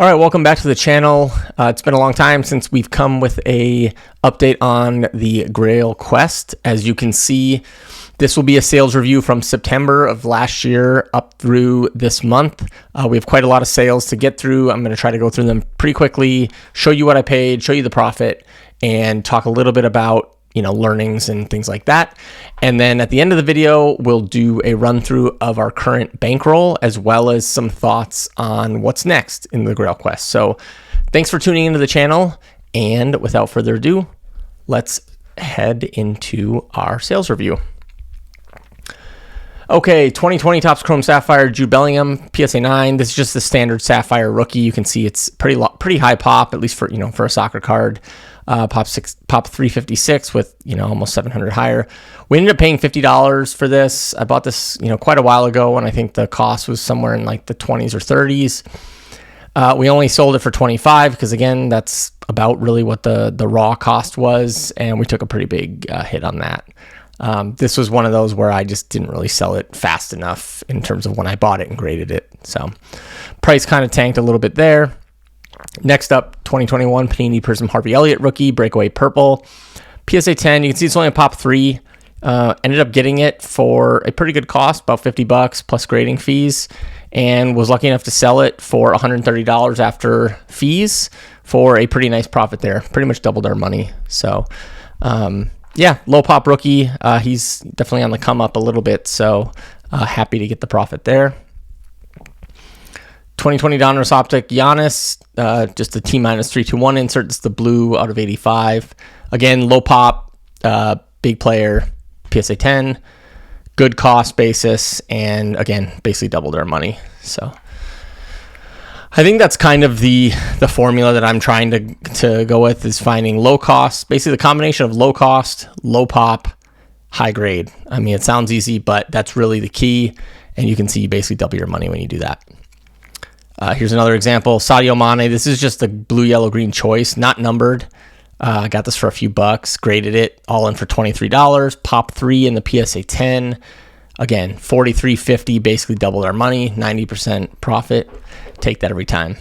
All right, welcome back to the channel. It's been a long time since we've come with a update on the Grail Quest. As you can see, this will be a sales review from September of last year up through this month. We have quite a lot of sales to get through. I'm going to try to go through them pretty quickly, show you what I paid, show you the profit, and talk a little bit about learnings and things like that. And then at the end of the video, we'll do a run through of our current bankroll, as well as some thoughts on what's next in the Grail Quest. So thanks for tuning into the channel. And without further ado, let's head into our sales review. Okay, 2020 Topps Chrome Sapphire, Jude Bellingham, PSA 9. This is just the standard Sapphire rookie. You can see it's pretty high pop, at least for for a soccer card. Pop 356 with almost 700 higher. We ended up paying $50 for this. I bought this quite a while ago, and I think the cost was somewhere in like the 20s or 30s. We only sold it for 25 because again, that's about really what the raw cost was, and we took a pretty big hit on that. This was one of those where I just didn't really sell it fast enough in terms of when I bought it and graded it. So price kind of tanked a little bit there. Next up, 2021 Panini Prism Harvey Elliott rookie, breakaway purple, PSA 10. You can see it's only a pop 3. Ended up getting it for a pretty good cost, about $50 plus grading fees, and was lucky enough to sell it for $130 after fees for a pretty nice profit there. Pretty much doubled our money. So, yeah, low pop rookie. He's definitely on the come up a little bit, so happy to get the profit there. 2020 Donruss Optic Giannis, just a T-321 insert. It's the blue out of 85. Again, low pop, big player, PSA 10, good cost basis, and again, basically doubled our money. So I think that's kind of the formula that I'm trying to go with, is finding low cost, basically the combination of low cost, low pop, high grade. I mean, it sounds easy, but that's really the key, and you can see you basically double your money when you do that. Here's another example, Sadio Mane. This is just the blue, yellow, green choice, not numbered. I got this for a few bucks, graded it all in for $23. Pop 3 in the PSA 10. Again, $43.50, basically doubled our money, 90% profit. Take that every time.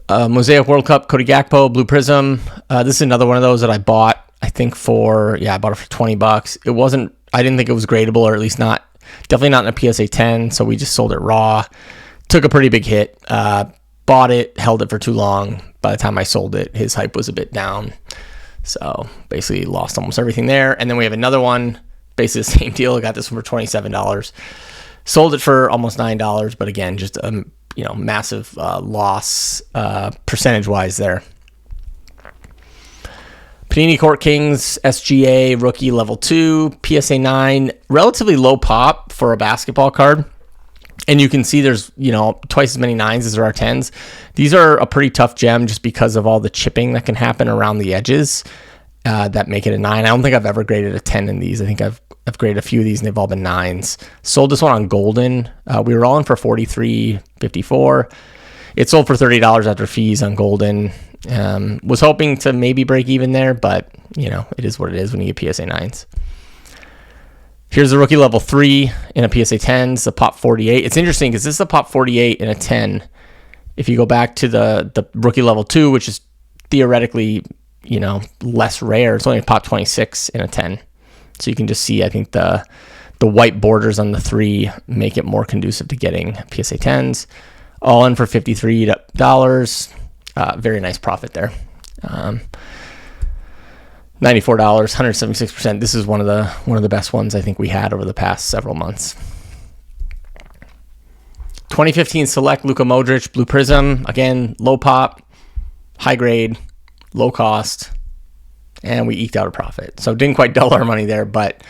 Mosaic World Cup, Cody Gakpo, Blue Prism. This is another one of those that I bought, I think I bought it for $20. I didn't think it was gradable, or at least definitely not in a PSA 10, so we just sold it raw. Took a pretty big hit. Bought it, held it for too long. By the time I sold it, his hype was a bit down. So basically lost almost everything there. And then we have another one, basically the same deal. I got this one for $27. Sold it for almost $9, but again, just a massive loss percentage-wise there. Panini Court Kings SGA rookie level 2, PSA 9, relatively low pop for a basketball card. And you can see there's, twice as many 9s as there are 10s. These are a pretty tough gem just because of all the chipping that can happen around the edges that make it a 9. I don't think I've ever graded a 10 in these. I think I've graded a few of these and they've all been 9s. Sold this one on Golden. We were all in for $43.54. It sold for $30 after fees on Golden. Was hoping to maybe break even there, but it is what it is when you get PSA 9s. Here's the rookie level 3 in a PSA 10s, the pop 48. It's interesting because this is a pop 48 in a 10. If you go back to the rookie level 2, which is theoretically less rare, it's only a pop 26 in a 10. So you can just see, I think the white borders on the 3 make it more conducive to getting PSA 10s. All in for $53. Very nice profit there. $94, 176%. This is one of the best ones I think we had over the past several months. 2015 Select Luka Modric Blue Prism. Again, low pop, high grade, low cost, and we eked out a profit. So didn't quite double our money there, but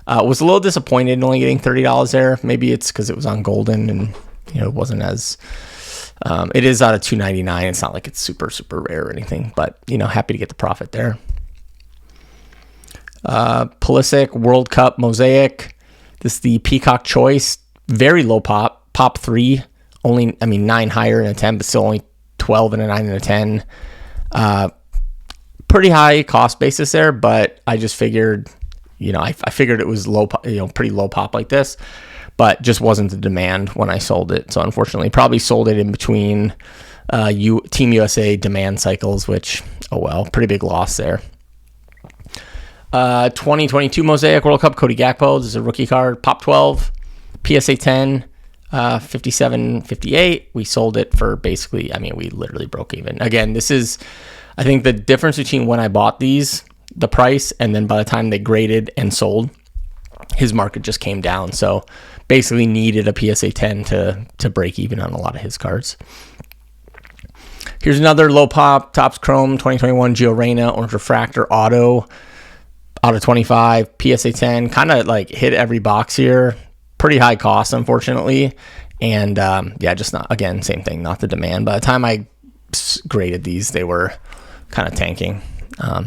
was a little disappointed in only getting $30 there. Maybe it's because it was on Golden and it wasn't as... it is out of $299. It's not like it's super, super rare or anything, but, happy to get the profit there. Pulisic World Cup Mosaic, This is the Peacock Choice, very low pop 3, only, 9 higher in a 10, but still only 12 and a 9 and a 10. Pretty high cost basis there, but I just figured, I figured it was low, pretty low pop like this, but just wasn't the demand when I sold it. So unfortunately, probably sold it in between Team USA demand cycles, which, oh well, pretty big loss there. 2022 Mosaic World Cup, Cody Gakpo. This is a rookie card, pop 12, PSA 10, 57.58. We sold it for basically, we literally broke even. Again, this is, I think the difference between when I bought these, the price, and then by the time they graded and sold, his market just came down. So basically needed a PSA 10 to break even on a lot of his cards. Here's another low pop, Topps Chrome 2021 Gio Reyna Orange Refractor Auto out of 25, PSA 10, kind of like hit every box here. Pretty high cost, unfortunately. And just not, again, same thing, not the demand. By the time I graded these, they were kind of tanking.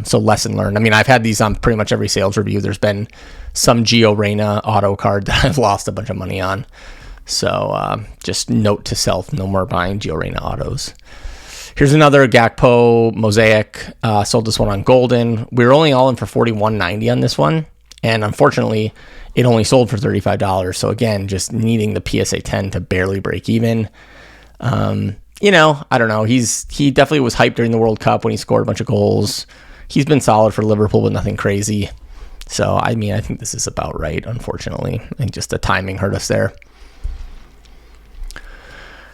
So lesson learned. I've had these on pretty much every sales review. There's been some Gio Reyna auto card that I've lost a bunch of money on. So just note to self, no more buying Gio Reyna autos. Here's another Gakpo Mosaic. Sold this one on Golden. We were only all in for $41.90 on this one. And unfortunately, it only sold for $35. So again, just needing the PSA 10 to barely break even. I don't know. He definitely was hyped during the World Cup when he scored a bunch of goals. He's been solid for Liverpool, but nothing crazy. So, I think this is about right, unfortunately. I think just the timing hurt us there.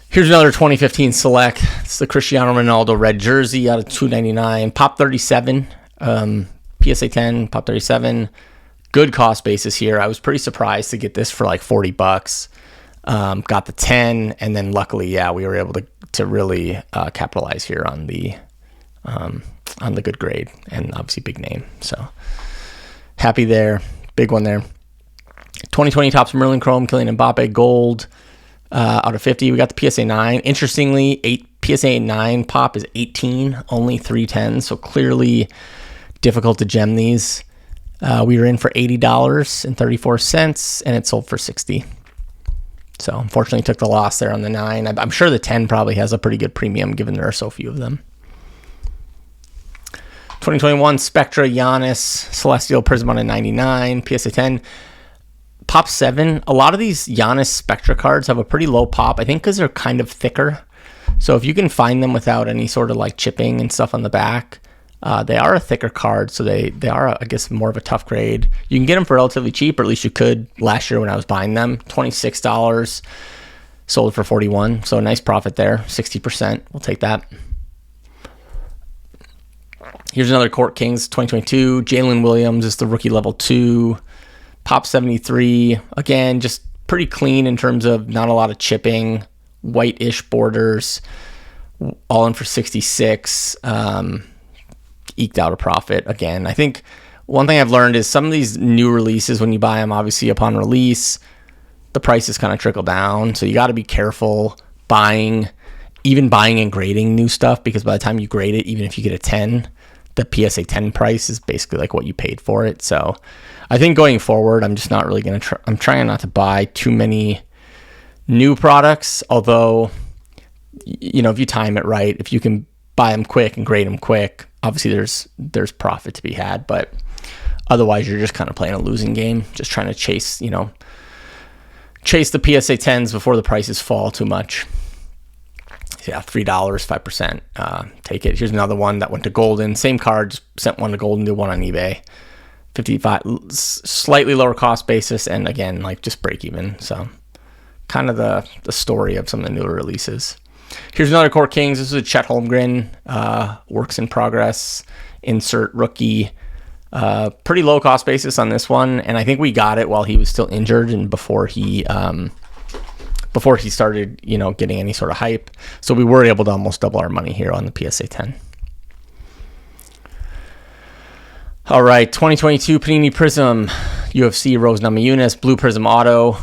Here's another 2015 Select. It's the Cristiano Ronaldo red jersey out of $2.99. Pop 37. PSA 10, Pop 37. Good cost basis here. I was pretty surprised to get this for like $40. Got the 10, and then luckily, we were able to really capitalize here on the good grade, and obviously big name. So happy there, big one there. 2020 Topps Merlin Chrome Kylian Mbappe Gold out of 50. We got the PSA 9. Interestingly, PSA 9 pop is 18, only 310. So clearly difficult to gem these. We were in for $80.34, and it sold for $60. So unfortunately took the loss there on the 9. I'm sure the 10 probably has a pretty good premium given there are so few of them. 2021 Spectra Giannis Celestial Prism on a 99, PSA 10. Pop 7. A lot of these Giannis Spectra cards have a pretty low pop, I think because they're kind of thicker. So if you can find them without any sort of like chipping and stuff on the back, they are a thicker card, so they are, I guess, more of a tough grade. You can get them for relatively cheap, or at least you could last year when I was buying them. $26, sold for $41, so a nice profit there, 60%. We'll take that. Here's another Court Kings 2022. Jalen Williams is the rookie level 2. Pop 73. Again, just pretty clean in terms of not a lot of chipping, white-ish borders, all in for 66. Eked out a profit again. I think one thing I've learned is some of these new releases, when you buy them, obviously upon release, the prices kind of trickle down. So you got to be careful buying and grading new stuff, because by the time you grade it, even if you get a 10, the PSA 10 price is basically like what you paid for it. So I think going forward, I'm just not really going to I'm trying not to buy too many new products. Although, if you time it right, if you can buy them quick and grade them quick, obviously there's profit to be had, but otherwise you're just kind of playing a losing game, just trying to chase the PSA 10s before the prices fall too much. Yeah, $3, 5%. Take it. Here's another one that went to Golden. Same card, just sent one to Golden, did one on eBay. 55, slightly lower cost basis, and again, like just break even. So kind of the story of some of the newer releases. Here's another Court Kings. This is a Chet Holmgren, works in progress, insert rookie. Pretty low cost basis on this one, and I think we got it while he was still injured and before he started, getting any sort of hype. So we were able to almost double our money here on the PSA 10. All right, 2022 Panini Prism, UFC Rose Namajunas, Blue Prism Auto.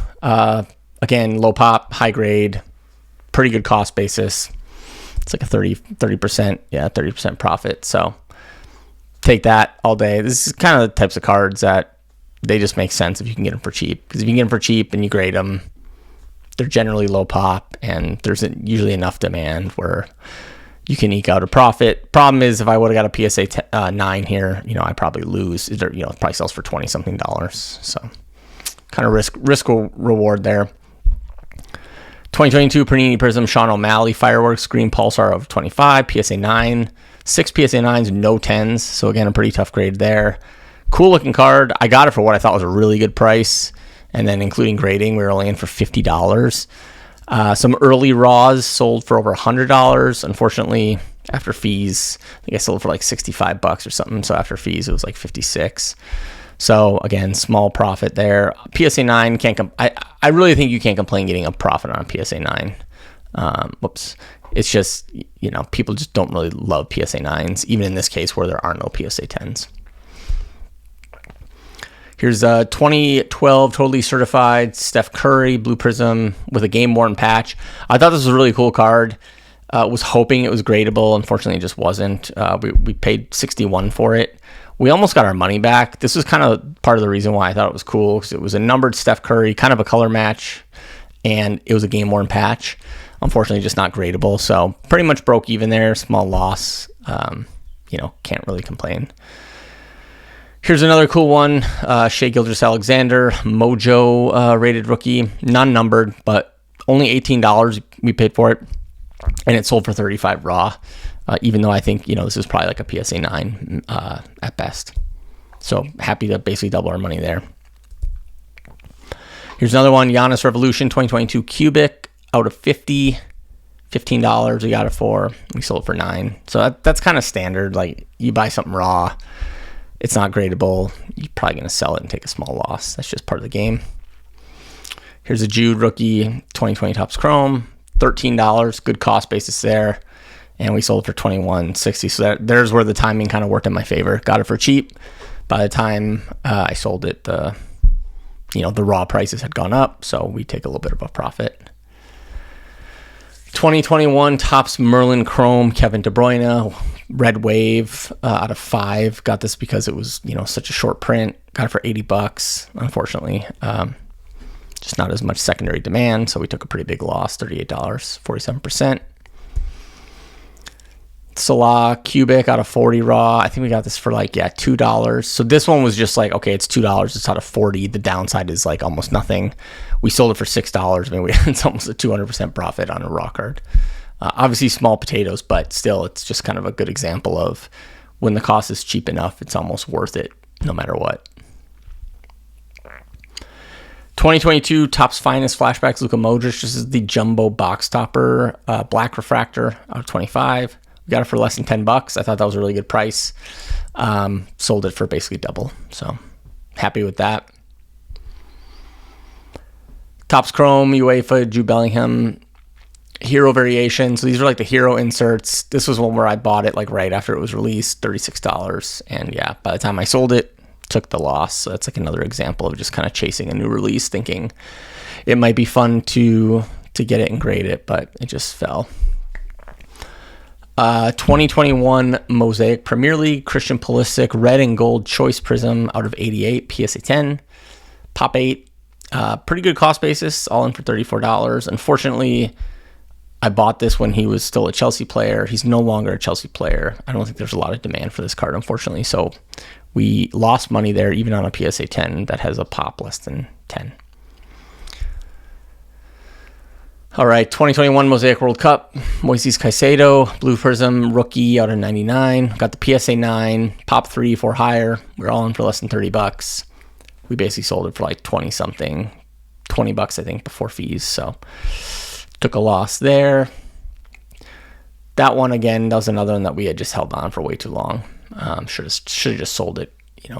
Again, low pop, high grade, pretty good cost basis. It's like a 30% profit. So take that all day. This is kind of the types of cards that, they just make sense if you can get them for cheap. Because if you can get them for cheap and you grade them, they're generally low pop, and there's usually enough demand where you can eke out a profit. Problem is, if I would have got a PSA 9 here, I probably lose. It probably sells for $20-something. So kind of risk reward there. 2022 Panini Prism Sean O'Malley Fireworks Green Pulsar of 25, PSA 9. 6 PSA 9s, no 10s. So again, a pretty tough grade there. Cool looking card. I got it for what I thought was a really good price. And then including grading, we were only in for $50. Some early raws sold for over $100. Unfortunately, after fees, I think I sold for like $65 or something. So after fees, it was like $56. So again, small profit there. PSA 9 I really think you can't complain getting a profit on a PSA 9. It's just, people just don't really love PSA 9s, even in this case where there are no PSA 10s. Here's a 2012 totally certified Steph Curry Blue Prism with a game worn patch. I thought this was a really cool card. Was hoping it was gradable. Unfortunately, it just wasn't. We paid $61 for it. We almost got our money back. This was kind of part of the reason why I thought it was cool, because it was a numbered Steph Curry, kind of a color match, and it was a game worn patch. Unfortunately, just not gradable. So pretty much broke even there. Small loss. Can't really complain. Here's another cool one. Shai Gilgeous-Alexander, Mojo rated rookie. Non-numbered, but only $18 we paid for it. And it sold for $35 raw. Even though I think, this is probably like a PSA 9 at best. So happy to basically double our money there. Here's another one. Giannis Revolution 2022 Cubic out of 50. $15 we got it for. We sold it for $9. So that's kind of standard. Like, you buy something raw, it's not gradable, you're probably going to sell it and take a small loss. That's just part of the game. Here's a Jude rookie 2020 Topps Chrome, $13. Good cost basis there. And we sold it for $21.60. So there's where the timing kind of worked in my favor. Got it for cheap. By the time I sold it, the raw prices had gone up. So we take a little bit of a profit. 2021 Topps Merlin Chrome Kevin De Bruyne Red Wave out of 5. Got this because it was such a short print. Got it for $80. Unfortunately, just not as much secondary demand, so we took a pretty big loss. $38, 47%. Salah Cubic out of 40 raw. I think we got this for $2. So this one was just like, okay, it's $2. It's out of 40. The downside is like almost nothing. We sold it for $6. I mean, it's almost a 200% profit on a raw card. Obviously small potatoes, but still, it's just kind of a good example of when the cost is cheap enough, it's almost worth it no matter what. 2022 Topps Finest Flashbacks Luka Modric. This is the jumbo box topper, black refractor out of 25. We got it for less than $10. I thought that was a really good price. Sold it for basically double. So happy with that. Topps Chrome, UEFA, Jude Bellingham, Hero Variation. So these are like the hero inserts. This was one where I bought it like right after it was released, $36. And yeah, by the time I sold it, took the loss. So that's like another example of just kind of chasing a new release, thinking it might be fun to get it and grade it, but it just fell. 2021 Mosaic Premier League Christian Pulisic Red and Gold Choice Prism out of 88, PSA 10, Pop 8. Pretty good cost basis, all in for $34. Unfortunately, I bought this when he was still a Chelsea player. He's no longer a Chelsea player. I don't think there's a lot of demand for this card, unfortunately. So we lost money there, even on a PSA 10 that has a pop less than 10. All right, 2021 Mosaic World Cup, Moises Caicedo, Blue Prism, rookie out of 99. Got the PSA 9, pop 3 for higher. We're all in for less than $30. We basically sold it for like 20-something, $20 I think before fees. So took a loss there. That one again, that was another one that we had just held on for way too long. Should have just sold it,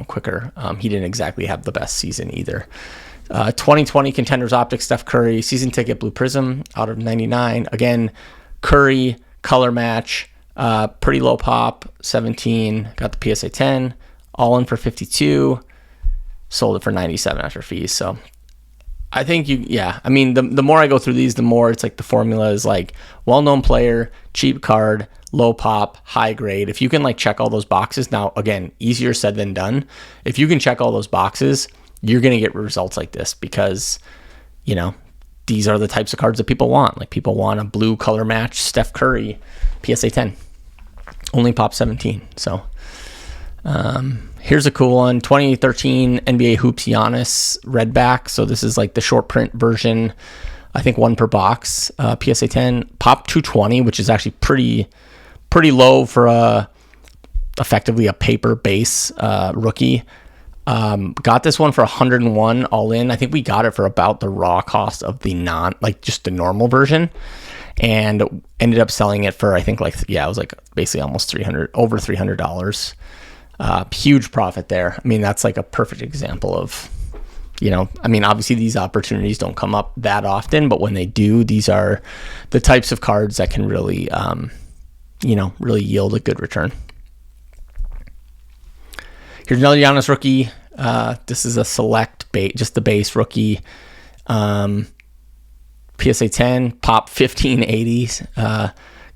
quicker. He didn't exactly have the best season either. 2020 Contenders Optics Steph Curry season ticket Blue Prism out of 99. Again, Curry color match, pretty low pop, 17. Got the PSA 10, all in for 52. Sold it for 97 after fees. So I think the more I go through these, the more it's like the formula is like well-known player, cheap card, low pop, high grade. If you can check all those boxes, now again, easier said than done. If you can check all those boxes, you're going to get results like this because, you know, these are the types of cards that people want. Like people want a blue color match Steph Curry PSA 10. Only pop 17. So here's a cool one. 2013 NBA Hoops Giannis Redback. So this is like the short print version. I think one per box. PSA 10. Pop 220, which is actually pretty low for effectively a paper base rookie. Got this one for 101 all in. I think we got it for about the raw cost of the just the normal version, and ended up selling it for, I think it was like basically almost over $300. Huge profit there. I mean, that's like a perfect example of, you know, I mean, obviously these opportunities don't come up that often, but when they do, these are the types of cards that can really, really yield a good return. Here's another Giannis rookie. This is a select base, just the base rookie. PSA 10, pop 1580s.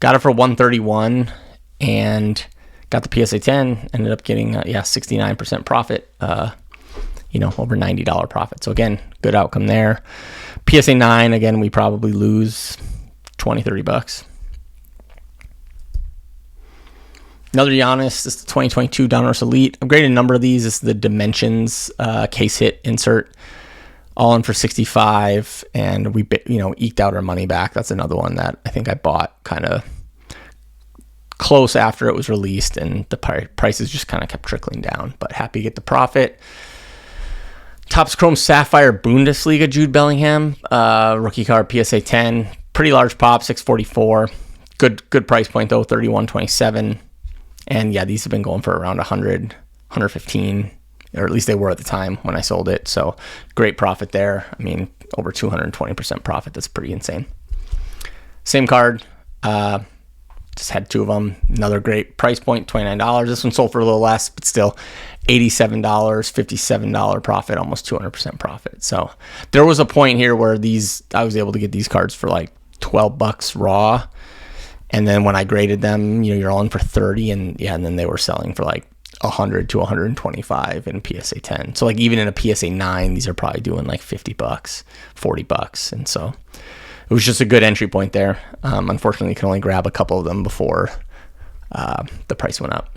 Got it for 131 and got the PSA 10. Ended up getting 69% profit. Over $90 profit. So again, good outcome there. PSA 9, again, we probably lose $20-$30. Another Giannis, this is the 2022 Donruss Elite. I've graded a number of these. This is the Dimensions case hit insert, all in for $65, and we eked out our money back. That's another one that I think I bought kind of close after it was released, and the prices just kind of kept trickling down, but happy to get the profit. Topps Chrome Sapphire Bundesliga Jude Bellingham, rookie card, PSA 10, pretty large pop, 644. Good price point though, 31.27. And yeah, these have been going for around 100, 115, or at least they were at the time when I sold it. So great profit there. I mean, over 220% profit. That's pretty insane. Same card. Just had two of them. Another great price point, $29. This one sold for a little less, but still $87, $57 profit, almost 200% profit. So there was a point here where I was able to get these cards for like $12 raw. And then when I graded them, you're all in for 30, and then they were selling for like 100 to 125 in PSA 10. So like even in a PSA 9, these are probably doing like $50, $40. And so it was just a good entry point there. Unfortunately, you can only grab a couple of them before the price went up.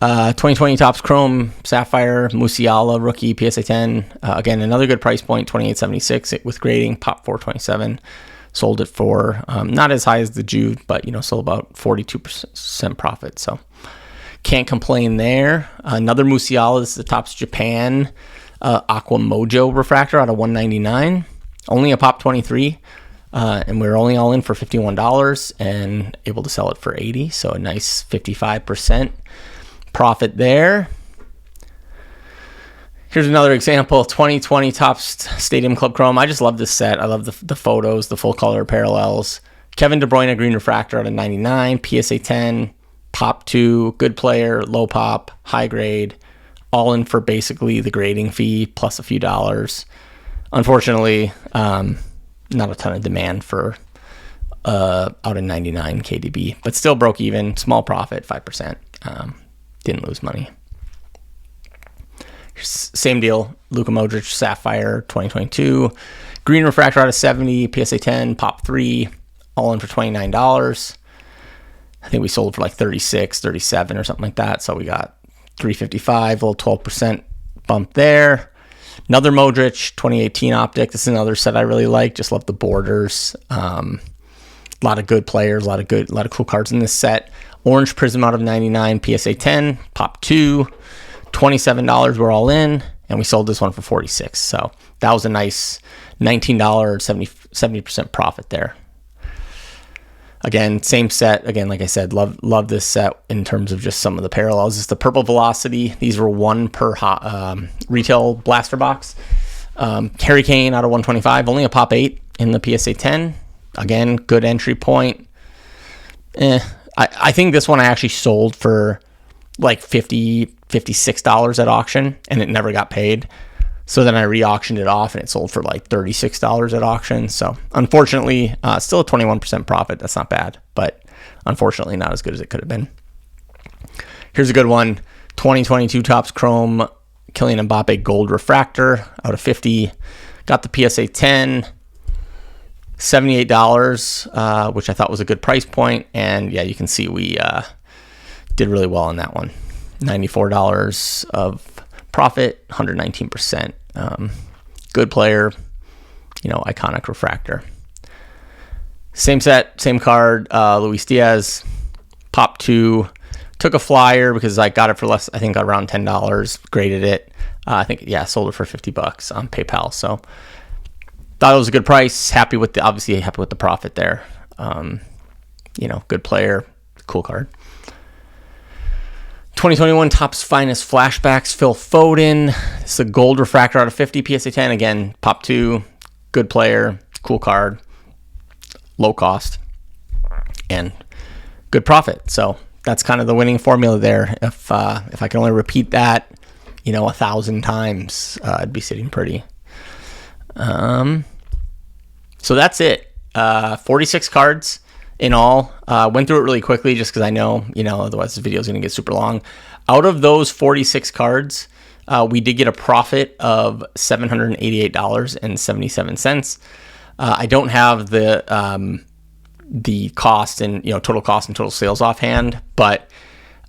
2020 Topps Chrome Sapphire Musiala rookie PSA 10. Again, another good price point, $28.76 with grading, pop 427. Sold it for not as high as the Jude, but sold about 42% profit. So can't complain there. Another Musiala, this is the Topps Japan Aqua Mojo refractor out of 199. Only a pop 23, and we're only all in for $51 and able to sell it for 80. So a nice 55% profit there. Here's another example, 2020 Topps Stadium Club Chrome. I just love this set. I love the photos, the full color parallels. Kevin De Bruyne green refractor out of 99, PSA 10, pop 2, good player, low pop, high grade, all in for basically the grading fee plus a few dollars. Unfortunately, not a ton of demand for out of 99 KDB, but still broke even, small profit, 5%. Didn't lose money. Same deal, Luka Modric Sapphire 2022, green refractor out of 70, PSA 10, pop 3, all in for $29. I think we sold for like 36, 37 or something like that. So we got $355, a little 12% bump there. Another Modric 2018 optic. This is another set I really like. Just love the borders. A lot of good players, a lot of cool cards in this set. Orange Prism out of 99, PSA 10, pop 2. $27 we're all in, and we sold this one for $46. So that was a nice $19 70% profit there. Again, same set. Again, like I said, love this set in terms of just some of the parallels. It's the Purple Velocity. These were one per retail blaster box. Harry Kane out of 125, only a pop 8 in the PSA 10. Again, good entry point. I think this one I actually sold for like $56 at auction, and it never got paid. So then I re-auctioned it off, and it sold for like $36 at auction. So unfortunately, still a 21% profit. That's not bad, but unfortunately not as good as it could have been. Here's a good one. 2022 Topps Chrome Kylian Mbappe Gold Refractor out of 50. Got the PSA 10, $78, which I thought was a good price point. And yeah, you can see we did really well on that one. $94 of profit, 119%. Good player, iconic refractor. Same set, same card, Luis Diaz, Pop 2. Took a flyer because I got it for less, I think around $10, graded it. Sold it for $50 on PayPal. So thought it was a good price. Obviously happy with the profit there. Good player, cool card. 2021 Topps Finest Flashbacks, Phil Foden. It's a gold refractor out of 50, PSA 10. Again, Pop 2, good player, cool card, low cost, and good profit. So that's kind of the winning formula there. If I can only repeat that, 1,000 times, I'd be sitting pretty. So that's it. 46 cards in all. Went through it really quickly just because I know, otherwise this video is going to get super long. Out of those 46 cards, we did get a profit of $788.77. I don't have the cost and total cost and total sales offhand, but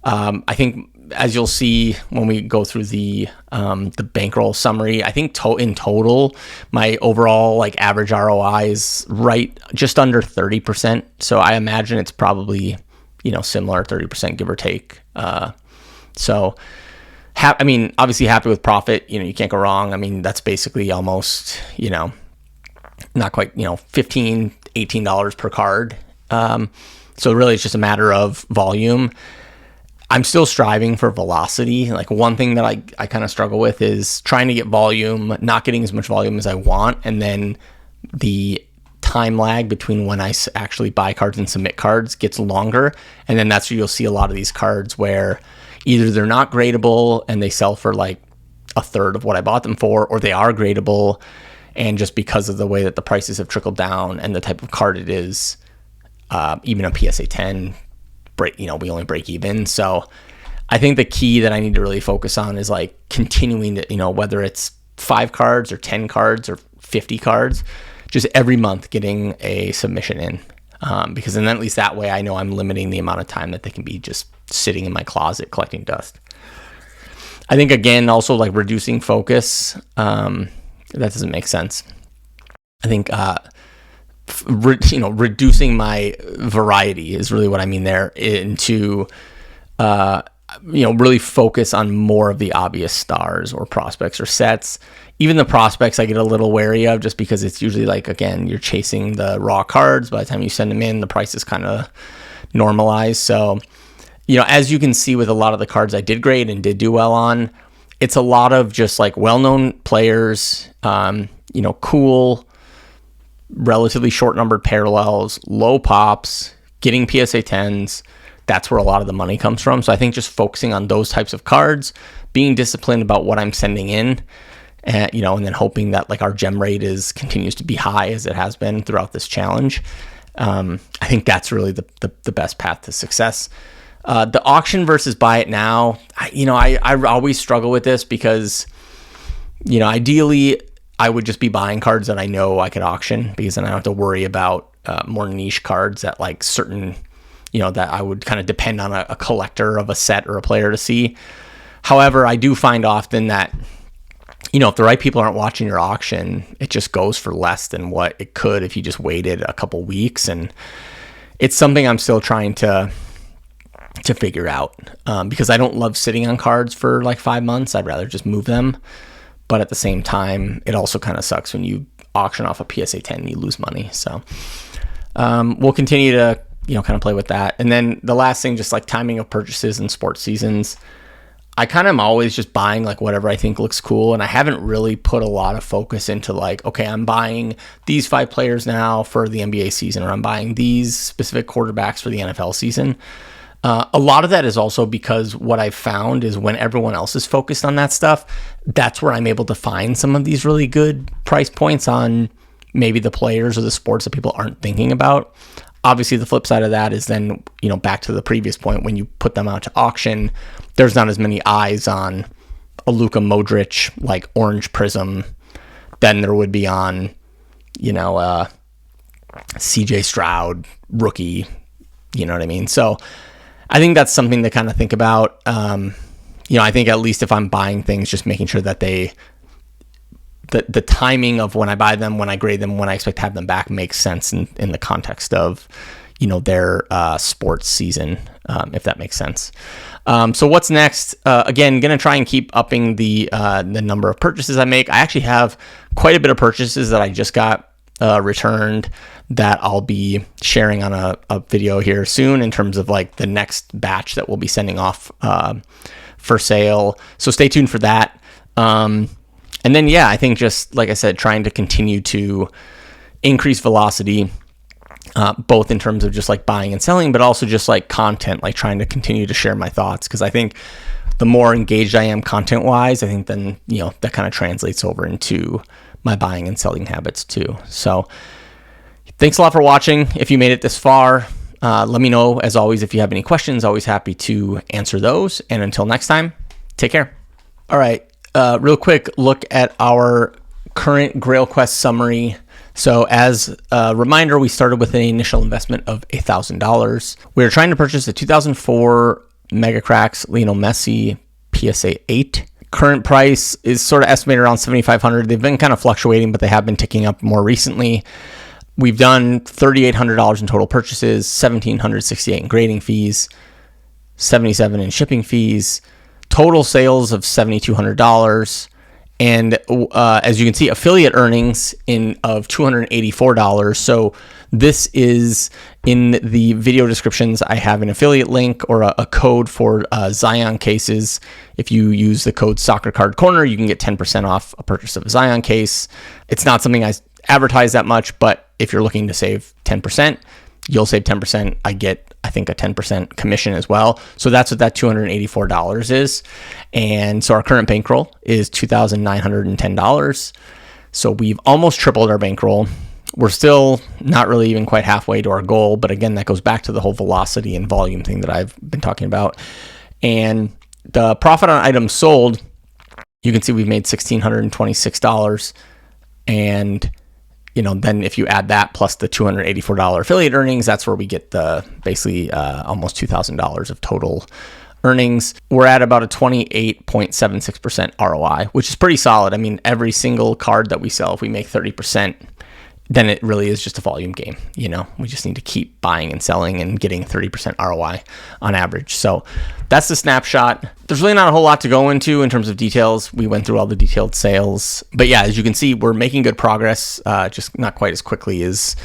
I think as you'll see when we go through the bankroll summary, I think in total my overall average ROI is right just under 30%. So I imagine it's probably similar, 30% give or take. Obviously happy with profit. You can't go wrong. That's basically almost not quite $15, $18 per card. So really it's just a matter of volume. I'm still striving for velocity. One thing that I kind of struggle with is trying to get volume, not getting as much volume as I want, and then the time lag between when I actually buy cards and submit cards gets longer, and then that's where you'll see a lot of these cards where either they're not gradable and they sell for a third of what I bought them for, or they are gradable, and just because of the way that the prices have trickled down and the type of card it is, even a PSA 10 we only break even. So I think the key that I need to really focus on is continuing to, whether it's 5 cards or 10 cards or 50 cards, just every month getting a submission in. Because then at least that way I know I'm limiting the amount of time that they can be just sitting in my closet collecting dust. I think again, also reducing focus, that doesn't make sense. I think, reducing my variety is really what I mean there, into, really focus on more of the obvious stars or prospects or sets. Even the prospects I get a little wary of just because it's usually again, you're chasing the raw cards. By the time you send them in, the price is kind of normalized. So, as you can see with a lot of the cards I did grade and did do well on, it's a lot of just well-known players, cool, relatively short numbered parallels, low pops, getting PSA 10s. That's where a lot of the money comes from. So I think just focusing on those types of cards, being disciplined about what I'm sending in, and then hoping that our gem rate continues to be high as it has been throughout this challenge. I think that's really the best path to success. The auction versus buy it now, I always struggle with this because, ideally I would just be buying cards that I know I could auction, because then I don't have to worry about more niche cards that certain, that I would kind of depend on a collector of a set or a player to see. However, I do find often that, if the right people aren't watching your auction, it just goes for less than what it could if you just waited a couple weeks. And it's something I'm still trying to figure out, because I don't love sitting on cards for 5 months. I'd rather just move them. But at the same time, it also kind of sucks when you auction off a PSA 10 and you lose money. So we'll continue to, kind of play with that. And then the last thing, just timing of purchases and sports seasons. I kind of am always just buying whatever I think looks cool. And I haven't really put a lot of focus into okay, I'm buying these 5 players now for the NBA season, or I'm buying these specific quarterbacks for the NFL season. A lot of that is also because what I've found is when everyone else is focused on that stuff, that's where I'm able to find some of these really good price points on maybe the players or the sports that people aren't thinking about. Obviously, the flip side of that is then, back to the previous point, when you put them out to auction, there's not as many eyes on, a Luka Modric like orange prism than there would be on, CJ Stroud rookie. You know what I mean? So I think that's something to kind of think about. I think at least if I'm buying things, just making sure that the timing of when I buy them, when I grade them, when I expect to have them back makes sense in the context of, their sports season, if that makes sense. So what's next? Again, going to try and keep upping the number of purchases I make. I actually have quite a bit of purchases that I just got returned that I'll be sharing on a video here soon in terms of like the next batch that we'll be sending off for sale. So stay tuned for that. And then, I think just like I said, trying to continue to increase velocity, both in terms of just like buying and selling, but also just like content, like trying to continue to share my thoughts. Cause I think the more engaged I am content wise, I think then, that kind of translates over into my buying and selling habits too. So thanks a lot for watching. If you made it this far, let me know as always, if you have any questions, always happy to answer those. And until next time, take care. All right. Real quick look at our current Grail Quest summary. So as a reminder, we started with an initial investment of $1,000. We are trying to purchase a 2004 Mega Cracks Lionel Messi PSA 8. Current price is sort of estimated around $7,500. They've been kind of fluctuating, but they have been ticking up more recently. We've done $3,800 in total purchases, $1,768 in grading fees, $77 in shipping fees, total sales of $7,200. And as you can see, affiliate earnings of $284. So this is in the video descriptions. I have an affiliate link or a code for Zion cases. If you use the code Soccer Card Corner, you can get 10% off a purchase of a Zion case. It's not something I advertise that much, but if you're looking to save 10%, you'll save 10%. I get, I think, a 10% commission as well. So that's what that $284 is. And so our current bankroll is $2,910. So we've almost tripled our bankroll. We're still not really even quite halfway to our goal. But again, that goes back to the whole velocity and volume thing that I've been talking about. And the profit on items sold, you can see we've made $1,626. And then if you add that plus the $284 affiliate earnings, that's where we get the basically almost $2,000 of total earnings. We're at about a 28.76% ROI, which is pretty solid. I mean, every single card that we sell, if we make 30%, then it really is just a volume game. We just need to keep buying and selling and getting 30% ROI on average. So that's the snapshot. There's really not a whole lot to go into in terms of details. We went through all the detailed sales, but as you can see, we're making good progress, just not quite as quickly as,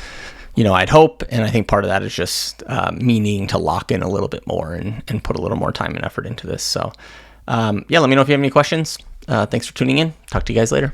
I'd hope. And I think part of that is just me needing to lock in a little bit more and put a little more time and effort into this. So let me know if you have any questions. Thanks for tuning in. Talk to you guys later.